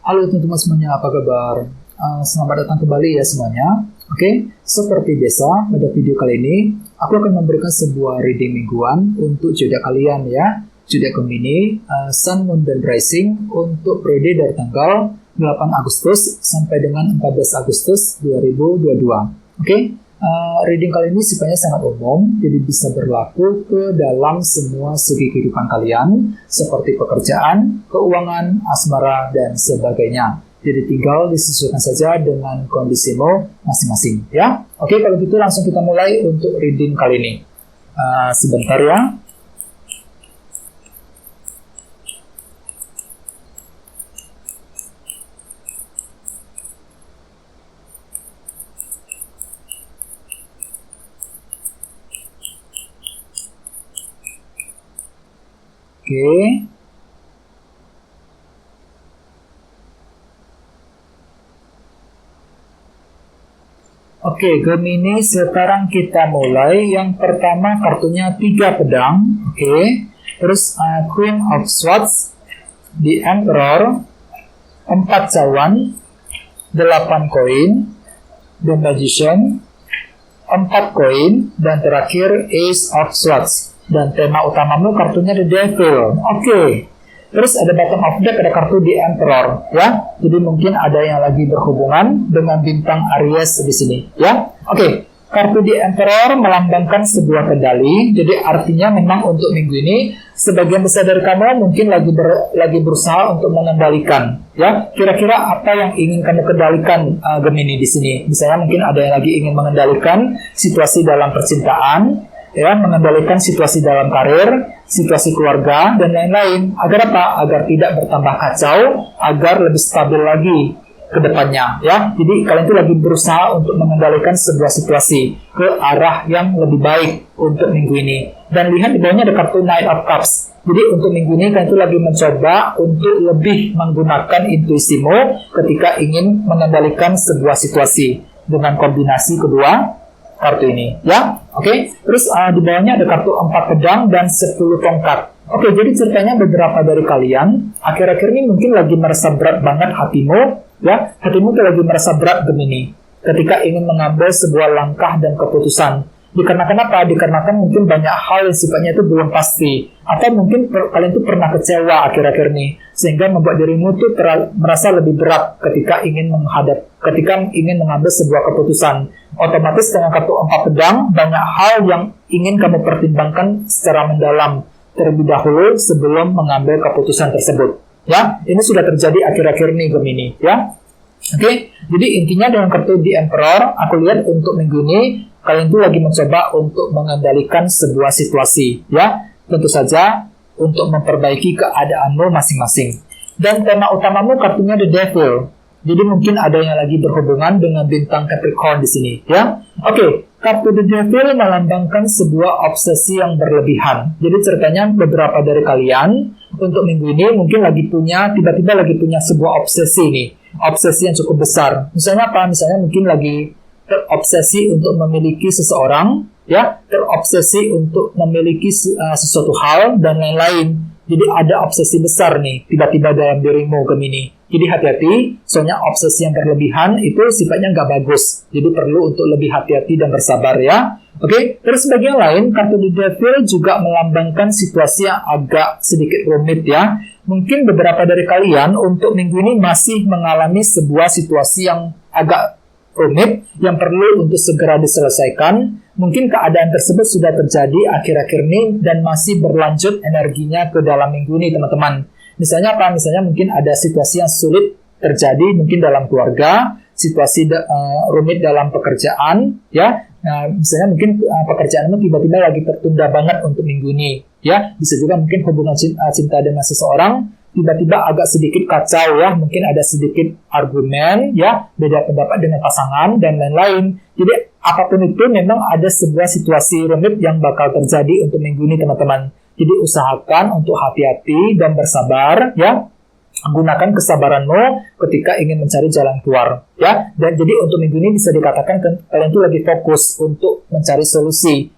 Halo teman-teman semuanya, apa kabar? Selamat datang kembali ya semuanya. Oke, seperti biasa pada video kali ini aku akan memberikan sebuah reading mingguan untuk zodiak kalian ya. Zodiak Gemini, Sun, Moon, dan Rising untuk periode dari tanggal 8 Agustus sampai dengan 14 Agustus 2022. Oke, reading kali ini sifatnya sangat umum, jadi bisa berlaku ke dalam semua segi kehidupan kalian, seperti pekerjaan, keuangan, asmara, dan sebagainya. Jadi tinggal disesuaikan saja dengan kondisimu masing-masing, ya. Oke, kalau gitu langsung kita mulai untuk reading kali ini. Sebentar ya. Oke, Gemini, sekarang kita mulai. Yang pertama kartunya 3 pedang, oke. Terus Queen of Swords, The Emperor, 4 cawan, 8 koin, The Magician, 4 koin, dan terakhir Ace of Swords. Dan tema utamamu kartunya The Devil. Oke. Terus ada bottom of deck, ada kartu The Emperor, ya. Jadi mungkin ada yang lagi berhubungan dengan bintang Aries di sini, ya. Oke. Kartu The Emperor melambangkan sebuah kendali. Jadi artinya memang untuk minggu ini sebagian besar dari kamu mungkin lagi berusaha untuk mengendalikan, ya. Kira-kira apa yang ingin kamu kendalikan, Gemini di sini? Misalnya mungkin ada yang lagi ingin mengendalikan situasi dalam percintaan, ya, mengendalikan situasi dalam karir, situasi keluarga, dan lain-lain. Agar apa? Agar tidak bertambah kacau, agar lebih stabil lagi ke depannya, ya. Jadi kalian itu lagi berusaha untuk mengendalikan sebuah situasi ke arah yang lebih baik untuk minggu ini. Dan lihat di bawahnya ada kartu Knight of Cups. Jadi untuk minggu ini kalian itu lagi mencoba untuk lebih menggunakan intuisimu ketika ingin mengendalikan sebuah situasi dengan kombinasi kedua kartu ini, ya. Oke. Terus di bawahnya ada kartu 4 pedang dan 10 tongkat. Oke, jadi ceritanya beberapa dari kalian akhir-akhir ini mungkin lagi merasa berat banget hatimu, ya. Hatimu tuh lagi merasa berat, Gemini, ketika ingin mengambil sebuah langkah dan keputusan. Dikarenakan apa? Dikarenakan mungkin banyak hal yang sifatnya itu belum pasti, atau mungkin kalian tuh pernah kecewa akhir-akhir ini, sehingga membuat dirimu tuh merasa lebih berat ketika ingin mengambil sebuah keputusan. Otomatis dengan kartu 4 pedang, banyak hal yang ingin kamu pertimbangkan secara mendalam terlebih dahulu sebelum mengambil keputusan tersebut. Ya, ini sudah terjadi akhir-akhir ini, Gemini, ya. Oke, jadi intinya dengan kartu The Emperor, aku lihat untuk minggu ini kalian tuh lagi mencoba untuk mengendalikan sebuah situasi, ya. Tentu saja untuk memperbaiki keadaanmu masing-masing. Dan tema utamamu kartunya The Devil. Jadi mungkin ada yang lagi berhubungan dengan bintang Capricorn di sini, ya. Oke, kartu The Devil melambangkan sebuah obsesi yang berlebihan. Jadi ceritanya beberapa dari kalian untuk minggu ini mungkin tiba-tiba lagi punya sebuah obsesi nih, obsesi yang cukup besar. Misalnya apa? Misalnya mungkin lagi terobsesi untuk memiliki seseorang, ya, terobsesi untuk memiliki sesuatu hal dan lain-lain. Jadi ada obsesi besar nih tiba-tiba dalam dirimu, Gemini. Jadi hati-hati, soalnya obsesi yang berlebihan itu sifatnya nggak bagus. Jadi perlu untuk lebih hati-hati dan bersabar, ya. Oke, terus bagian lain, kartu The Devil juga melambangkan situasi yang agak sedikit rumit, ya. Mungkin beberapa dari kalian untuk minggu ini masih mengalami sebuah situasi yang agak rumit yang perlu untuk segera diselesaikan. Mungkin keadaan tersebut sudah terjadi akhir-akhir ini dan masih berlanjut energinya ke dalam minggu ini, teman-teman. Misalnya apa? Misalnya mungkin ada situasi yang sulit terjadi mungkin dalam keluarga, situasi rumit dalam pekerjaan, ya. Nah, misalnya mungkin pekerjaanmu tiba-tiba lagi tertunda banget untuk minggu ini, ya. Bisa juga mungkin hubungan cinta dengan seseorang tiba-tiba agak sedikit kacau, ya. Mungkin ada sedikit argumen, ya, beda pendapat dengan pasangan dan lain-lain. Jadi apapun itu memang ada sebuah situasi rumit yang bakal terjadi untuk minggu ini, teman-teman. Jadi usahakan untuk hati-hati dan bersabar, ya. Gunakan kesabaranmu ketika ingin mencari jalan keluar, ya. Dan jadi untuk minggu ini bisa dikatakan kalian itu lagi fokus untuk mencari solusi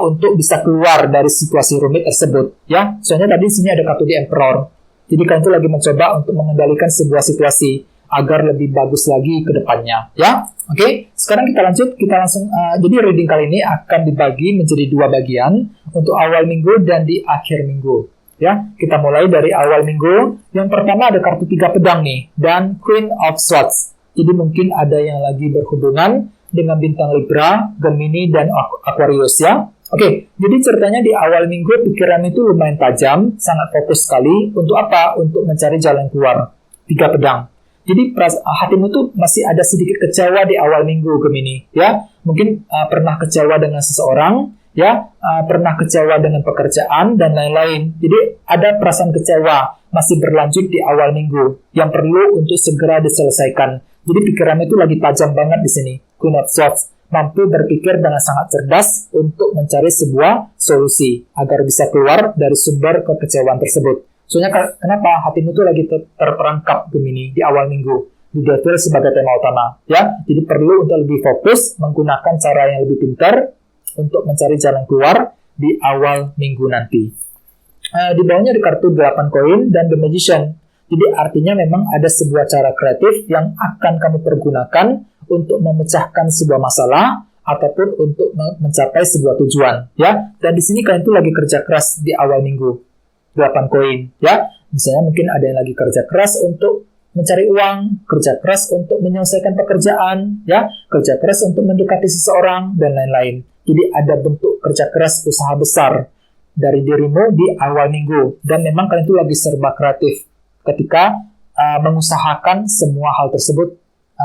untuk bisa keluar dari situasi rumit tersebut, ya. Soalnya tadi di sini ada kartu The Emperor. Jadi kalian itu lagi mencoba untuk mengendalikan sebuah situasi agar lebih bagus lagi ke depannya, ya. Oke, sekarang kita lanjut, kita langsung, jadi reading kali ini akan dibagi menjadi 2 bagian, untuk awal minggu dan di akhir minggu. Ya, kita mulai dari awal minggu. Yang pertama ada kartu 3 pedang nih, dan Queen of Swords. Jadi mungkin ada yang lagi berhubungan dengan bintang Libra, Gemini, dan Aquarius ya. Oke, jadi ceritanya di awal minggu pikiran itu lumayan tajam, sangat fokus sekali. Untuk apa? Untuk mencari jalan keluar. 3 pedang. Jadi hatimu tuh masih ada sedikit kecewa di awal minggu, Gemini, ya. Mungkin pernah kecewa dengan seseorang, ya, pernah kecewa dengan pekerjaan dan lain-lain. Jadi ada perasaan kecewa masih berlanjut di awal minggu yang perlu untuk segera diselesaikan. Jadi pikiranmu itu lagi tajam banget di sini, Queen of Swords. Mampu berpikir dengan sangat cerdas untuk mencari sebuah solusi agar bisa keluar dari sumber kekecewaan tersebut. Soalnya kenapa hatimu itu lagi terperangkap, Gemini, di awal minggu, di Devil sebagai tema utama, ya. Jadi perlu untuk lebih fokus menggunakan cara yang lebih pintar untuk mencari jalan keluar di awal minggu nanti. Di bawahnya ada kartu 8 koin dan The Magician. Jadi artinya memang ada sebuah cara kreatif yang akan kamu pergunakan untuk memecahkan sebuah masalah ataupun untuk mencapai sebuah tujuan, ya. Dan di sini kalian itu lagi kerja keras di awal minggu. 8 koin, ya. Misalnya mungkin ada yang lagi kerja keras untuk mencari uang, kerja keras untuk menyelesaikan pekerjaan, ya, kerja keras untuk mendekati seseorang, dan lain-lain. Jadi ada bentuk kerja keras usaha besar dari dirimu di awal minggu. Dan memang kalian itu lagi serba kreatif ketika mengusahakan semua hal tersebut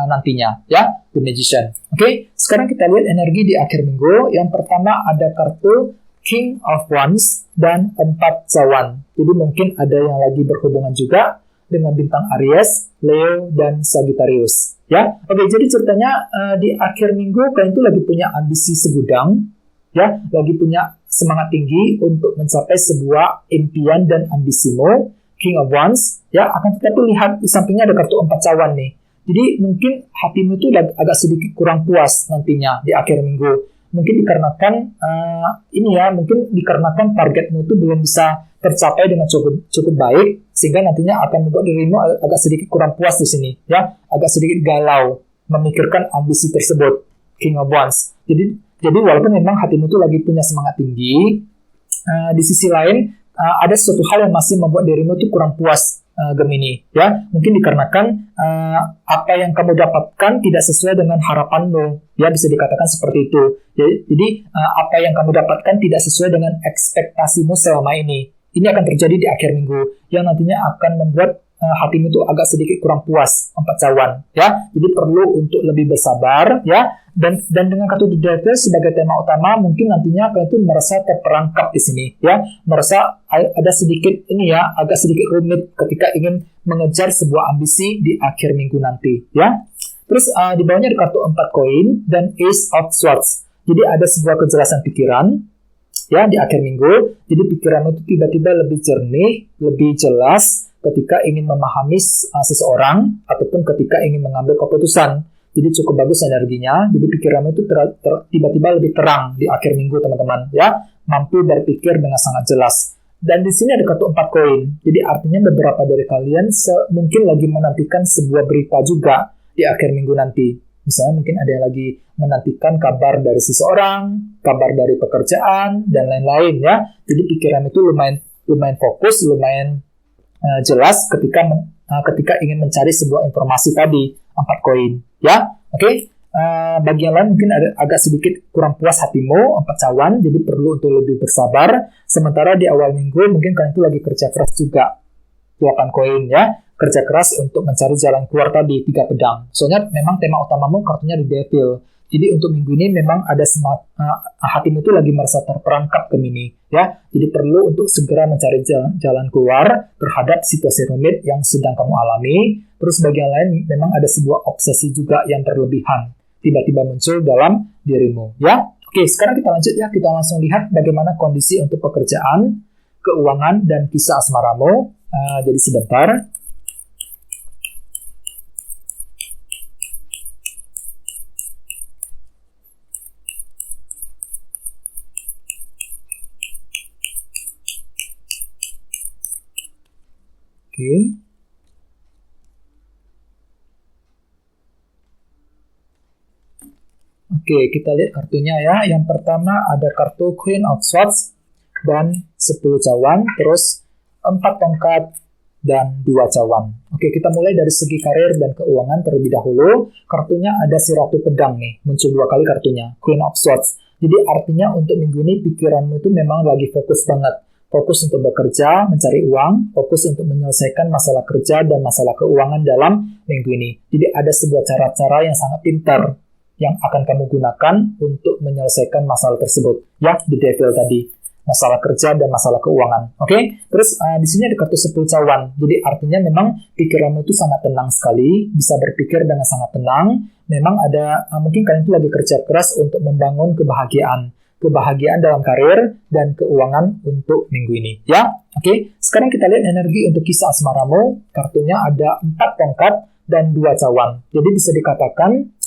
nantinya, ya, The Magician. Oke, sekarang kita lihat energi di akhir minggu. Yang pertama ada kartu King of Wands dan 4 cawan. Jadi mungkin ada yang lagi berhubungan juga dengan bintang Aries, Leo, dan Sagittarius. Ya, oke. Jadi ceritanya di akhir minggu kalian itu lagi punya ambisi segudang, ya, lagi punya semangat tinggi untuk mencapai sebuah impian dan ambisimu, King of Wands. Ya, akan tetapi lihat di sampingnya ada kartu 4 cawan nih. Jadi mungkin hatimu itu agak sedikit kurang puas nantinya di akhir minggu. Mungkin dikarenakan mungkin dikarenakan targetmu itu belum bisa tercapai dengan cukup baik, sehingga nantinya akan membuat dirimu agak sedikit kurang puas di sini, ya, agak sedikit galau memikirkan ambisi tersebut, King of Wands. Jadi walaupun memang hatimu itu lagi punya semangat tinggi, di sisi lain ada sesuatu hal yang masih membuat dirimu itu kurang puas, Gemini, ya. Mungkin dikarenakan apa yang kamu dapatkan tidak sesuai dengan harapanmu, ya, bisa dikatakan seperti itu. Jadi apa yang kamu dapatkan tidak sesuai dengan ekspektasimu selama ini. Ini akan terjadi di akhir minggu yang nantinya akan membuat hatimu itu agak sedikit kurang puas, 4 cawan, ya. Jadi perlu untuk lebih bersabar, ya. Dan dengan kartu The Devil sebagai tema utama, mungkin nantinya kalian itu merasa terperangkap di sini, ya. Merasa ada sedikit agak sedikit rumit ketika ingin mengejar sebuah ambisi di akhir minggu nanti, ya. Terus di bawahnya ada kartu 4 koin dan Ace of Swords. Jadi ada sebuah kejelasan pikiran, ya, di akhir minggu. Jadi pikiranmu itu tiba-tiba lebih jernih, lebih jelas ketika ingin memahami seseorang ataupun ketika ingin mengambil keputusan. Jadi cukup bagus energinya. Jadi pikiranmu itu tiba-tiba lebih terang di akhir minggu, teman-teman, ya. Mampu berpikir dengan sangat jelas. Dan di sini ada kartu 4 koin. Jadi artinya beberapa dari kalian mungkin lagi menantikan sebuah berita juga di akhir minggu nanti. Misalnya mungkin ada yang lagi menantikan kabar dari seseorang, kabar dari pekerjaan, dan lain-lain, ya. Jadi pikiran itu lumayan fokus, lumayan jelas ketika ingin mencari sebuah informasi tadi, 4 koin, ya. Oke. Bagi yang lain mungkin agak sedikit kurang puas hatimu, 4 cawan, jadi perlu untuk lebih bersabar. Sementara di awal minggu mungkin kalian itu lagi kerja keras juga, 8 koin, ya. Kerja keras untuk mencari jalan keluar tadi, 3 pedang. Soalnya memang tema utamamu kartunya The Devil. Jadi untuk minggu ini memang ada hatimu itu lagi merasa terperangkap, Gemini, ya. Jadi perlu untuk segera mencari jalan keluar terhadap situasi rumit yang sedang kamu alami. Terus bagian lain memang ada sebuah obsesi juga yang berlebihan tiba-tiba muncul dalam dirimu, ya. Oke, sekarang kita lanjut, ya. Kita langsung lihat bagaimana kondisi untuk pekerjaan, keuangan, dan kisah asmaramu. Jadi sebentar. Oke. Oke, kita lihat kartunya ya. Yang pertama ada kartu Queen of Swords dan 10 cawan, terus 4 tongkat dan 2 cawan. Oke, kita mulai dari segi karir dan keuangan terlebih dahulu. Kartunya ada si Ratu Pedang nih, muncul 2 kali kartunya, Queen of Swords. Jadi artinya untuk minggu ini pikiranmu itu memang lagi fokus banget. Fokus untuk bekerja, mencari uang, fokus untuk menyelesaikan masalah kerja dan masalah keuangan dalam minggu ini. Jadi ada sebuah cara-cara yang sangat pintar yang akan kamu gunakan untuk menyelesaikan masalah tersebut. Ya, The Devil tadi. Masalah kerja dan masalah keuangan. Oke? Terus di sini ada kartu 10 cawan. Jadi artinya memang pikiranmu itu sangat tenang sekali, bisa berpikir dengan sangat tenang. Memang ada, mungkin kalian itu lagi kerja keras untuk membangun kebahagiaan. Kebahagiaan dalam karir dan keuangan untuk minggu ini. Ya? Oke? Sekarang kita lihat energi untuk kisah asmaramu. Kartunya ada 4 tongkat dan 2 cawan. Jadi bisa dikatakan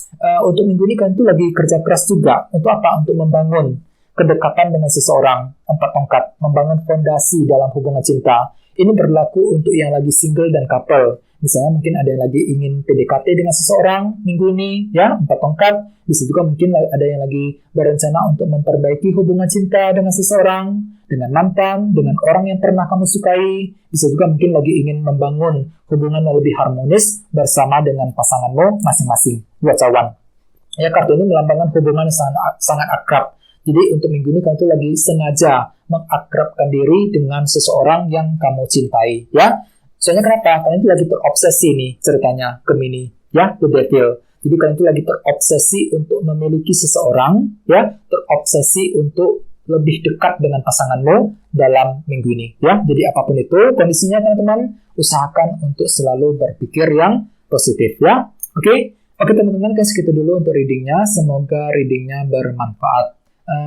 untuk minggu ini kalian itu lagi kerja keras juga. Untuk apa? Untuk membangun kedekatan dengan seseorang. 4 tongkat, membangun fondasi dalam hubungan cinta. Ini berlaku untuk yang lagi single dan couple. Misalnya mungkin ada yang lagi ingin PDKT dengan seseorang minggu ini, ya, 4 tongkat. Bisa juga mungkin ada yang lagi berencana untuk memperbaiki hubungan cinta dengan seseorang, dengan mantan, dengan orang yang pernah kamu sukai. Bisa juga mungkin lagi ingin membangun hubungan yang lebih harmonis bersama dengan pasanganmu masing-masing. 2 cawan. Ya, kartu ini melambangkan hubungan yang sangat akrab. Jadi untuk minggu ini kalian tuh lagi sengaja mengakrabkan diri dengan seseorang yang kamu cintai, ya. Soalnya kenapa? Kalian tuh lagi terobsesi nih ceritanya Gemini, ya, The Devil. Jadi kalian tuh lagi terobsesi untuk memiliki seseorang, ya, terobsesi untuk lebih dekat dengan pasanganmu dalam minggu ini, ya. Jadi apapun itu kondisinya teman-teman, usahakan untuk selalu berpikir yang positif, ya. Oke, teman-teman, segitu dulu untuk readingnya. Semoga readingnya bermanfaat.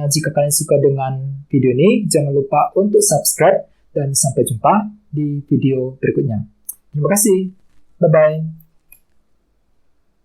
Jika kalian suka dengan video ini, jangan lupa untuk subscribe dan sampai jumpa di video berikutnya. Terima kasih. Bye-bye.